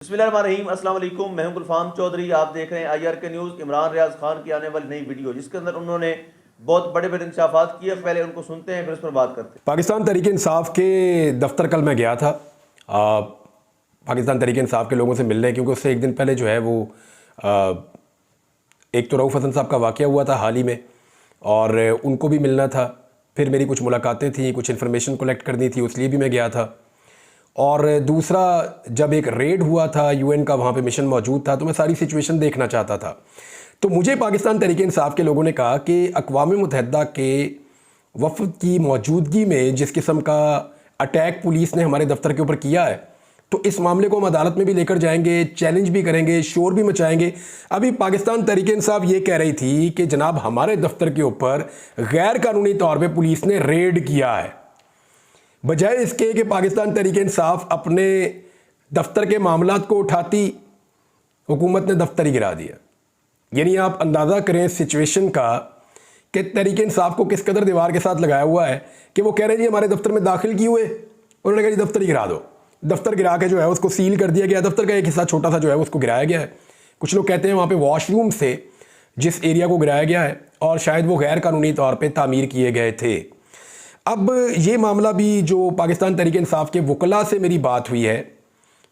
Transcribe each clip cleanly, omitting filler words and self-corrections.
बिस्मिल्लाहिर्रहमानिर्रहीम, अस्सलाम वालेकुम। मैं हूं गुलफाम चौधरी। आप देख रहे हैं IRK न्यूज़। इमरान रियाज खान की आने वाली नई वीडियो जिसके अंदर उन्होंने बहुत बड़े बड़े इंसाफात किए। पहले उनको सुनते हैं, फिर उस पर बात करते हैं। पाकिस्तान तहरीक इंसाफ के दफ्तर कल मैं गया था पाकिस्तान तहरीक इंसाफ के लोगों से मिलने, क्योंकि उससे एक दिन पहले जो है वो आ, एक तो रऊफ़ हसन साहब का वाक़या हुआ था हाल ही में, और उनको भी मिलना था। फिर मेरी कुछ मुलाकातें थी, कुछ इन्फॉर्मेशन कलेक्ट करनी थी, उसलिए भी मैं गया था। और दूसरा, जब एक रेड हुआ था UN का, वहाँ पे मिशन मौजूद था, तो मैं सारी सिचुएशन देखना चाहता था। तो मुझे पाकिस्तान तहरीक इंसाफ के लोगों ने कहा कि अक़वाम मुत्तहिदा के वफ़द की मौजूदगी में जिस किस्म का अटैक पुलिस ने हमारे दफ्तर के ऊपर किया है, तो इस मामले को हम अदालत में भी लेकर जाएंगे, चैलेंज भी करेंगे, शोर भी मचाएंगे। अभी पाकिस्तान तहरीक इंसाफ ये कह रही थी कि जनाब हमारे दफ्तर के ऊपर गैर कानूनी तौर पे पुलिस ने रेड किया है, बजाय इसके कि पाकिस्तान तहरीक इंसाफ अपने दफ्तर के मामलात को उठाती, हुकूमत ने दफ्तर ही गिरा दिया। यानी आप अंदाज़ा करें सिचुएशन का कि तहरीक इंसाफ को किस कदर दीवार के साथ लगाया हुआ है कि वो कह रहे हैं जी हमारे दफ्तर में दाखिल किए हुए, उन्होंने कहा जी दफ्तर ही गिरा दो। दफ्तर गिरा के जो है उसको सील कर दिया गया, दफ्तर का एक हिस्सा छोटा सा जो है उसको गिराया गया है। कुछ लोग कहते हैं वहाँ पे वॉशरूम से जिस एरिया को गिराया गया है, और शायद वो गैर कानूनी तौर पे तामीर किए गए थे। अब ये मामला भी जो पाकिस्तान तहरीक इंसाफ के वकला से मेरी बात हुई है,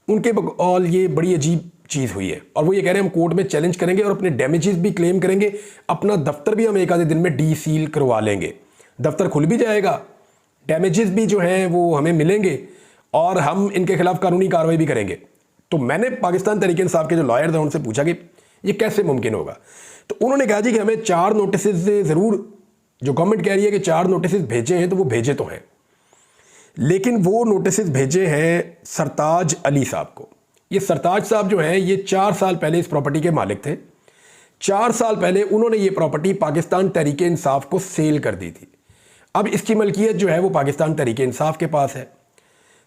उनके बकौल ये बड़ी अजीब चीज़ हुई है, और वो ये कह रहे हैं हम कोर्ट में चैलेंज करेंगे और अपने डैमेजेस भी क्लेम करेंगे, अपना दफ्तर भी हम एक आधे दिन में डी सील करवा लेंगे, दफ्तर खुल भी जाएगा, डैमेजेस भी जो हैं वो हमें मिलेंगे, और हम इनके खिलाफ कानूनी कार्रवाई भी करेंगे। तो मैंने पाकिस्तान तहरीक इंसाफ के जो लॉयर थे उनसे पूछा कि ये कैसे मुमकिन होगा। तो उन्होंने कहा जी कि हमें 4 नोटिस ज़रूर, जो गवर्नमेंट कह रही है कि 4 नोटिस भेजे हैं, तो वो भेजे तो हैं, लेकिन वो नोटिस भेजे हैं सरताज अली साहब को। ये सरताज साहब जो हैं ये 4 साल पहले इस प्रॉपर्टी के मालिक थे। 4 साल पहले उन्होंने ये प्रॉपर्टी पाकिस्तान तहरीक इंसाफ को सेल कर दी थी। अब इसकी मलकियत जो है वो पाकिस्तान तहरीक इंसाफ के पास है।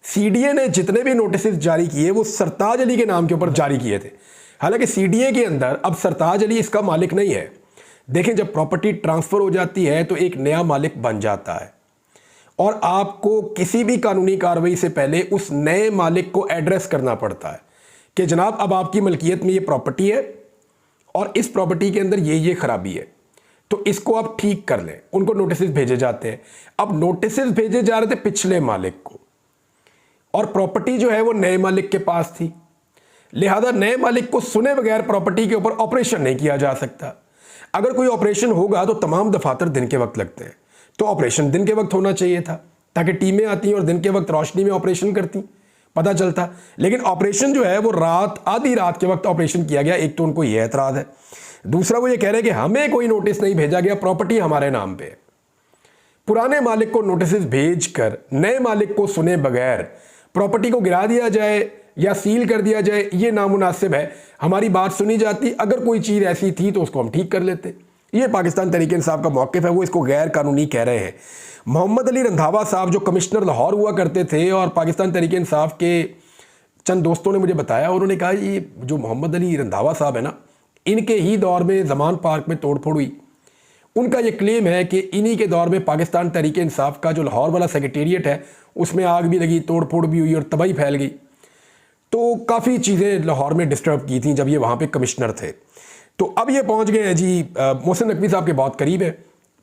CDA ने जितने भी नोटिस जारी किए वो सरताज अली के नाम के ऊपर जारी किए थे। हालांकि CDA के अंदर अब सरताज अली इसका मालिक नहीं है। देखें, जब प्रॉपर्टी ट्रांसफ़र हो जाती है तो एक नया मालिक बन जाता है, और आपको किसी भी कानूनी कार्रवाई से पहले उस नए मालिक को एड्रेस करना पड़ता है कि जनाब अब आपकी मलकियत में ये प्रॉपर्टी है और इस प्रॉपर्टी के अंदर ये खराबी है, तो इसको आप ठीक कर लें। उनको नोटिस भेजे जाते हैं। अब नोटिस भेजे जा रहे थे पिछले मालिक को, और प्रॉपर्टी जो है वो नए मालिक के पास थी, लिहाजा नए मालिक को सुने बगैर प्रॉपर्टी के ऊपर ऑपरेशन नहीं किया जा सकता। अगर कोई ऑपरेशन होगा तो तमाम दफातर दिन के वक्त लगते हैं, तो ऑपरेशन दिन के वक्त होना चाहिए था, ताकि टीमें आती और दिन के वक्त रोशनी में ऑपरेशन करती, पता चलता। लेकिन ऑपरेशन जो है वो आधी रात के वक्त ऑपरेशन किया गया। एक तो उनको ये एतराज़ है, दूसरा वो ये कह रहे हैं कि हमें कोई नोटिस नहीं भेजा गया, प्रॉपर्टी हमारे नाम पे है। पुराने मालिक को नोटिस भेज कर नए मालिक को सुने बगैर प्रॉपर्टी को गिरा दिया जाए या सील कर दिया जाए, ये नामुनासिब है। हमारी बात सुनी जाती, अगर कोई चीज़ ऐसी थी तो उसको हम ठीक कर लेते। ये पाकिस्तान तहरीक इंसाफ का मौक़िफ़ है, वो इसको गैर कानूनी कह रहे हैं। मोहम्मद अली रंधावा साहब जो कमिश्नर लाहौर हुआ करते थे, और पाकिस्तान तहरीक इंसाफ के चंद दोस्तों ने मुझे बताया, उन्होंने कहा ये जो मोहम्मद अली रंधावा साहब है ना, इनके ही दौर में ज़मान पार्क में तोड़फोड़ हुई। उनका ये क्लेम है कि इन्हीं के दौर में पाकिस्तान तहरीक इंसाफ का जो लाहौर वाला सेक्रेटेरिएट है उसमें आग भी लगी, तोड़फोड़ भी हुई और तबाही फैल गई। तो काफ़ी चीज़ें लाहौर में डिस्टर्ब की थी जब ये वहाँ पे कमिश्नर थे। तो अब ये पहुँच गए हैं जी, मोहसिन नकवी साहब के बहुत करीब है,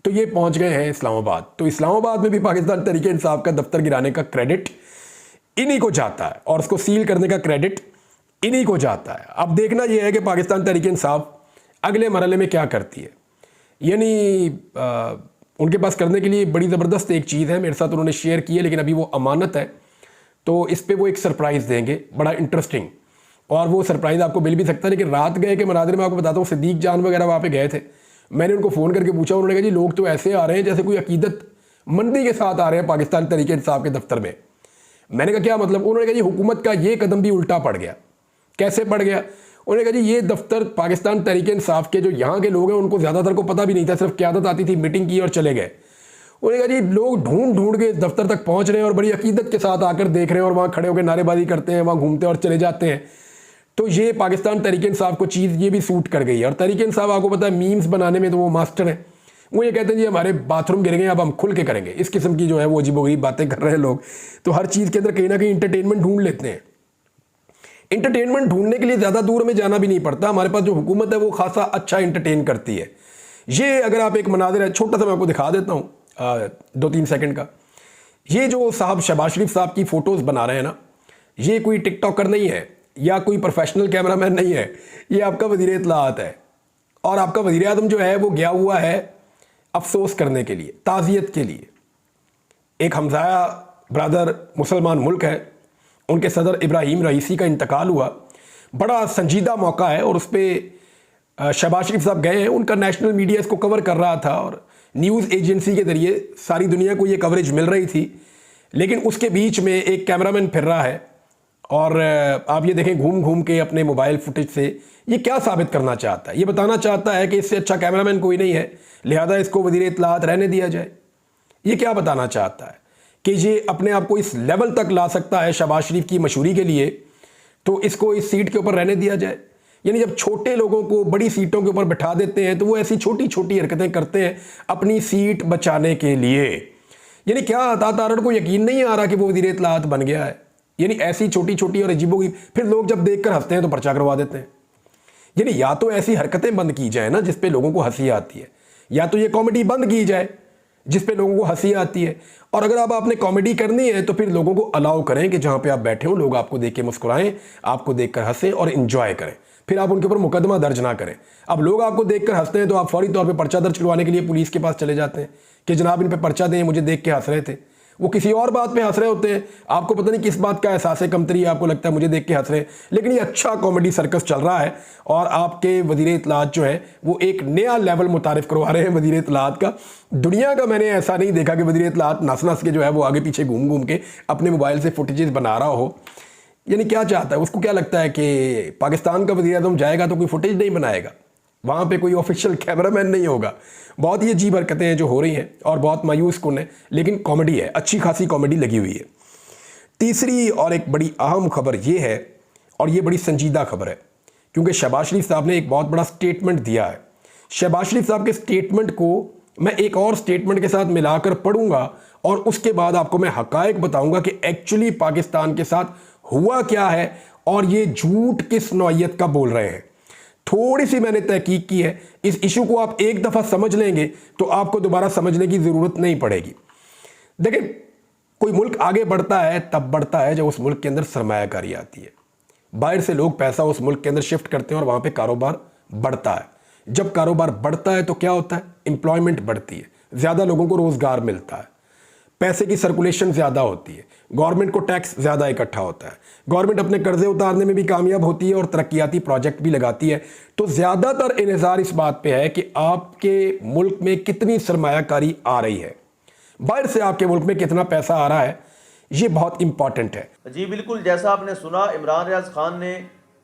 तो ये पहुँच गए हैं इस्लामाबाद। तो इस्लामाबाद में भी पाकिस्तान तहरीक इंसाफ का दफ्तर गिराने का क्रेडिट इन्हीं को जाता है, और उसको सील करने का क्रेडिट इन्हीं को जाता है। अब देखना यह है कि पाकिस्तान तहरीक इंसाफ अगले मरहले में क्या करती है। यानी उनके पास करने के लिए बड़ी ज़बरदस्त एक चीज़ है, मेरे साथ उन्होंने शेयर की है, लेकिन अभी वो अमानत है, तो इस पे वो एक सरप्राइज़ देंगे बड़ा इंटरेस्टिंग, और वो सरप्राइज़ आपको मिल भी सकता है। लेकिन रात गए के मनाजिर में आपको बताता हूँ, सिद्दीक जान वगैरह वहाँ पे गए थे। मैंने उनको फ़ोन करके पूछा, उन्होंने कहा जी लोग तो ऐसे आ रहे हैं जैसे कोई अकीदत मंदी के साथ आ रहे हैं पाकिस्तान तहरीक इंसाफ के दफ्तर में। मैंने कहा क्या मतलब? उन्होंने कहा जी हुकूमत का ये कदम भी उल्टा पड़ गया। कैसे पड़ गया? उन्होंने कहा जी ये दफ्तर पाकिस्तान तहरीक इंसाफ के जो यहाँ के लोग हैं उनको ज़्यादातर को पता भी नहीं था, सिर्फ क़यादत आती थी, मीटिंग की और चले गए। उन्होंने कहा जी लोग ढूंढ ढूंढ के इस दफ्तर तक पहुँच रहे हैं और बड़ी अकीदत के साथ आकर देख रहे हैं, और वहाँ खड़े होकर नारेबाजी करते हैं, वहाँ घूमते और चले जाते हैं। तो ये पाकिस्तान तहरीक इंसाफ को चीज़ ये भी सूट कर गई है। और तहरीक इंसाफ आपको पता है मीम्स बनाने में तो वो मास्टर है। वो ये कहते हैं जी हमारे बाथरूम गिरेंगे, अब हम खुल के करेंगे। इस किस्म की जो है वो अजीबोगरीब बातें कर रहे हैं लोग। तो हर चीज़ के अंदर कहीं ना कहीं इंटरटेनमेंट ढूंढ लेते हैं। इंटरटेनमेंट ढूंढने के लिए ज़्यादा दूर में जाना भी नहीं पड़ता, हमारे पास जो हुकूमत है वो खासा अच्छा इंटरटेन करती है। ये अगर आप एक मनाज़िर है, छोटा सा मैं आपको दिखा देता हूँ 2-3 सेकंड का। ये जो साहब शहबाज शरीफ साहब की फ़ोटोज़ बना रहे हैं ना, ये कोई टिकटॉकर नहीं है या कोई प्रोफेशनल कैमरामैन नहीं है, ये आपका वज़ीर इत्तलाआत है। और आपका वज़ीर आज़म जो है वो गया हुआ है अफसोस करने के लिए, ताज़ियत के लिए। एक हमज़ाया ब्रदर मुसलमान मुल्क है, उनके सदर इब्राहिम रईसी का इंतकाल हुआ, बड़ा संजीदा मौका है और उस पर शहबाज शरीफ साहब गए हैं। उनका नेशनल मीडिया इसको कवर कर रहा था और न्यूज़ एजेंसी के ज़रिए सारी दुनिया को ये कवरेज मिल रही थी। लेकिन उसके बीच में एक कैमरामैन फिर रहा है और आप ये देखें घूम घूम के अपने मोबाइल फुटेज से ये क्या साबित करना चाहता है। ये बताना चाहता है कि इससे अच्छा कैमरामैन कोई नहीं है, लिहाजा इसको वज़ीर इत्तलाआत रहने दिया जाए। ये क्या बताना चाहता है कि ये अपने आप को इस लेवल तक ला सकता है शहबाज शरीफ की मशहूरी के लिए, तो इसको इस सीट के ऊपर रहने दिया जाए। यानी जब छोटे लोगों को बड़ी सीटों के ऊपर बैठा देते हैं तो वो ऐसी छोटी छोटी हरकतें करते हैं अपनी सीट बचाने के लिए। यानी क्या अता तारड़ को यकीन नहीं आ रहा कि वो वज़ीर इत्तलाआत बन गया है? यानी ऐसी छोटी छोटी और अजीबोगरीब, फिर लोग जब देखकर हंसते हैं तो पर्चा करवा देते हैं। यानी या तो ऐसी हरकतें बंद की जाए ना जिस पे लोगों को हंसी आती है, या तो ये कॉमेडी बंद की जाए जिस पे लोगों को हंसी आती है। और अगर अब आपने कॉमेडी करनी है तो फिर लोगों को अलाउ करें कि जहां पे आप बैठे हो लोग आपको देख के मुस्कुराएं, आपको देखकर हंसें और इंजॉय करें। फिर आप उनके ऊपर मुकदमा दर्ज ना करें। अब लोग आपको देखकर हंसते हैं तो आप फौरी तौर पे पर्चा दर्ज करवाने के लिए पुलिस के पास चले जाते हैं कि जनाब इन पे पर्चा दें, मुझे देख के हंस रहे थे। वो किसी और बात पे हंस रहे होते हैं, आपको पता नहीं किस बात का एहसास है, कमतरी आपको लगता है मुझे देख के हंस रहे हैं। लेकिन ये अच्छा कॉमेडी सर्कस चल रहा है और आपके वज़ीर इत्तलाआत जो है वो एक नया लेवल मुतारिफ करवा रहे हैं वज़ीर इत्तलाआत का। दुनिया का मैंने ऐसा नहीं देखा कि वज़ीर इत्तलाआत नस नस के जो है वो आगे पीछे घूम घूम के अपने मोबाइल से फुटेजेस बना रहा हो। यानी क्या चाहता है, उसको क्या लगता है कि पाकिस्तान का वज़ीर आज़म जाएगा तो कोई फुटेज नहीं बनाएगा, वहाँ पे कोई ऑफिशियल कैमरामैन नहीं होगा। बहुत ही अजीब हरकतें हैं जो हो रही हैं और बहुत मायूस कुन है, लेकिन कॉमेडी है, अच्छी खासी कॉमेडी लगी हुई है। तीसरी और एक बड़ी अहम खबर ये है, और ये बड़ी संजीदा खबर है, क्योंकि शहबाज शरीफ साहब ने एक बहुत बड़ा स्टेटमेंट दिया है। शहबाज शरीफ साहब के स्टेटमेंट को मैं एक और स्टेटमेंट के साथ मिलाकर पढ़ूंगा और उसके बाद आपको मैं हकायक बताऊंगा कि एक्चुअली पाकिस्तान के साथ हुआ क्या है और ये झूठ किस नौइयत का बोल रहे हैं। थोड़ी सी मैंने तहकीक की है, इस इशू को आप एक दफ़ा समझ लेंगे तो आपको दोबारा समझने की ज़रूरत नहीं पड़ेगी। देखिए, कोई मुल्क आगे बढ़ता है तब बढ़ता है जब उस मुल्क के अंदर सरमायाकारी आती है, बाहर से लोग पैसा उस मुल्क के अंदर शिफ्ट करते हैं और वहाँ पे कारोबार बढ़ता है। जब कारोबार बढ़ता है तो क्या होता है, एम्प्लॉयमेंट बढ़ती है, ज़्यादा लोगों को रोज़गार मिलता है, पैसे की सर्कुलेशन ज़्यादा होती है, गवर्नमेंट को टैक्स ज़्यादा इकट्ठा होता है, गवर्नमेंट अपने कर्जे उतारने में भी कामयाब होती है और तरक्याती प्रोजेक्ट भी लगाती है। तो ज़्यादातर इन्हिसार इस बात पे है कि आपके मुल्क में कितनी सरमायाकारी आ रही है, बाहर से आपके मुल्क में कितना पैसा आ रहा है, ये बहुत इंपॉर्टेंट है। जी बिल्कुल, जैसा आपने सुना, इमरान रियाज खान ने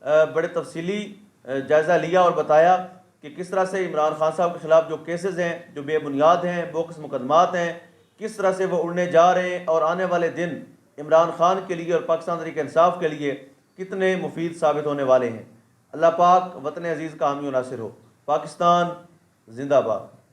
बड़े तफसीली जायज़ा लिया और बताया कि किस तरह से इमरान खान साहब के खिलाफ जो केसेस हैं, जो बेबुनियाद हैं, बोकस मुकदमात हैं, किस तरह से वो उड़ने जा रहे हैं और आने वाले दिन इमरान खान के लिए और पाकिस्तान तहरीक इंसाफ के लिए कितने मुफीद साबित होने वाले हैं। अल्लाह पाक वतन अजीज़ का हामी और नासिर हो। पाकिस्तान जिंदाबाद।